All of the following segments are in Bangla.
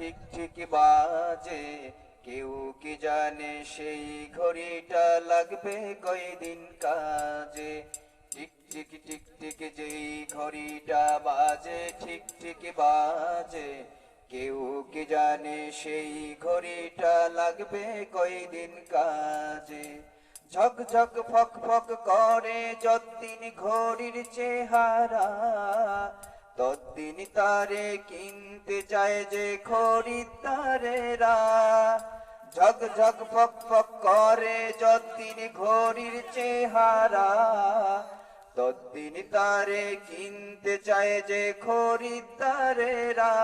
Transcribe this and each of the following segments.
ঠিক ঠিক বাজে, কেউ কি জানে সেই ঘড়িটা লাগবে কয়দিন কাজে। টিক টিক টিক টিক যেই ঘড়িটা বাজে, ঠিক ঠিক বাজে, কেউ কি জানে সেই ঘড়িটা লাগবে কয়দিন কাজে। ঝক ঝক ফক ফক করে যতদিন ঘড়ির চেহারা, ততদিন তারে কিনতে চায় যে খরিদ্দারেরা। ঝক ঝক ফক ফক করে যতদিন ঘড়ির চেহারা, ততদিন তারে কিনতে চায় যে খরিদ্দারেরা।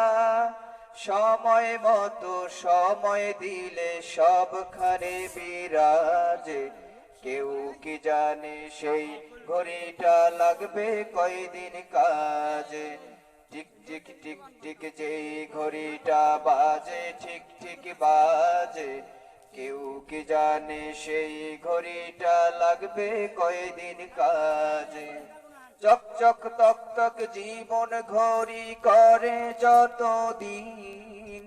সময় মতো সময় দিলে সবখানে বিরাজে, কেউ কি জানে সেই ঘড়িটা লাগবে কয়দিন কাজে। টিক টিক টিক টিক যেই ঘড়িটা বাজে, ঠিক ঠিক বাজে, কেউ কি জানে সেই ঘড়িটা লাগবে কয়দিন কাজে। চক চক তক তক জীবন ঘড়ি করে যতদিন,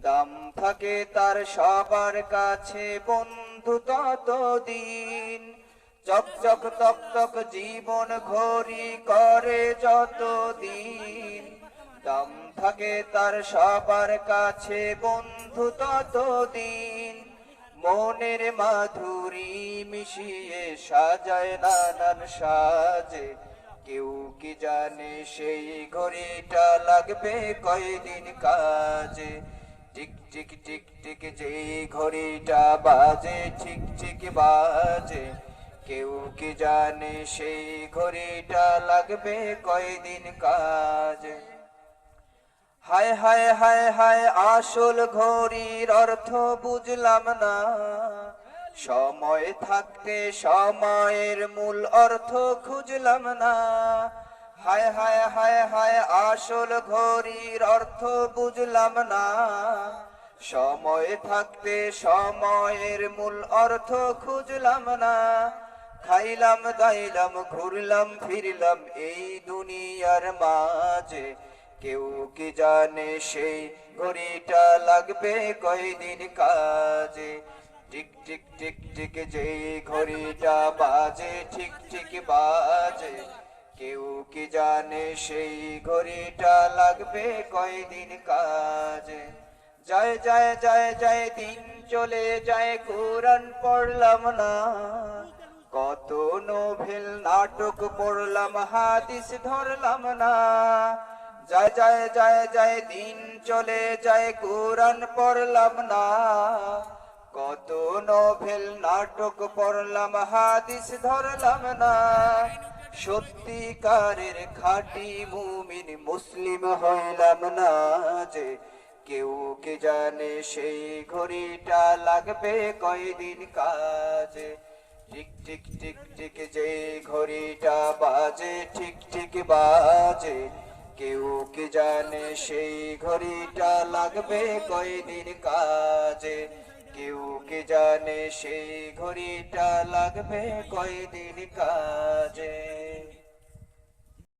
দাম থাকে তার সবার কাছে বন্ধু ততদিন। চক চক তক তক জীবন ঘড়ি করে যতদিন, দাম থাকে তার সবার কাছে বন্ধু ততদিন। মনের মাধুরী মিশিয়ে সাজায় নানান সাজে, কেউ কি জানে সেই ঘড়িটা লাগবে কয়দিন কাজে। টিক টিক টিক টিক যেই ঘড়িটা বাজে, ঠিক ঠিক বাজে, কেউ কি জানে সেই ঘড়িটা লাগবে কয়দিন কাজে। হায় হায় হায় হায় আসল ঘড়ির অর্থ বুঝলাম না, সময় থাকতে সময়ের মূল অর্থ খুঁজলাম না। হায় হায় হায় হায় আসল ঘড়ির অর্থ বুঝলাম না, সময় থাকতে সময়ের মূল অর্থ খুঁজলাম না। খাইলাম দাইলাম ঘুরলাম ফিরলাম এই দুনিয়ার মাঝে, কেউ কি জানে সেই ঘড়িটা লাগবে কয়দিন কাজে। টিক টিক টিক টিক যেই ঘড়িটা বাজে, ঠিক ঠিক বাজে, কেউ কি জানে সেই ঘড়িটা লাগবে কয়দিন কাজে। যায় যায় যায় যায় দিন চলে যায়, কোরআন পড়লাম না, কত নোভেল নাটক পড়লাম হাদিস ধরলাম না। যায় যায় যায় যায় দিন চলে যায়, কোরআন পড়লাম না, কত নোভেল নাটক পড়লাম হাদিস ধরলাম না। সত্যিকারের খাঁটি মুমিন মুসলিম হইলাম না যে, কেউ কি জানে সেই ঘড়িটা লাগবে কয়দিন কাজে। টিক টিক টিক টিক যেই ঘড়িটা বাজে, ঠিক ঠিক বাজে, কেউ কি জানে সেই ঘড়িটা লাগবে কয়দিন কাজে। কেউ কি জানে সেই ঘড়িটা লাগবে কয়দিন কাজে।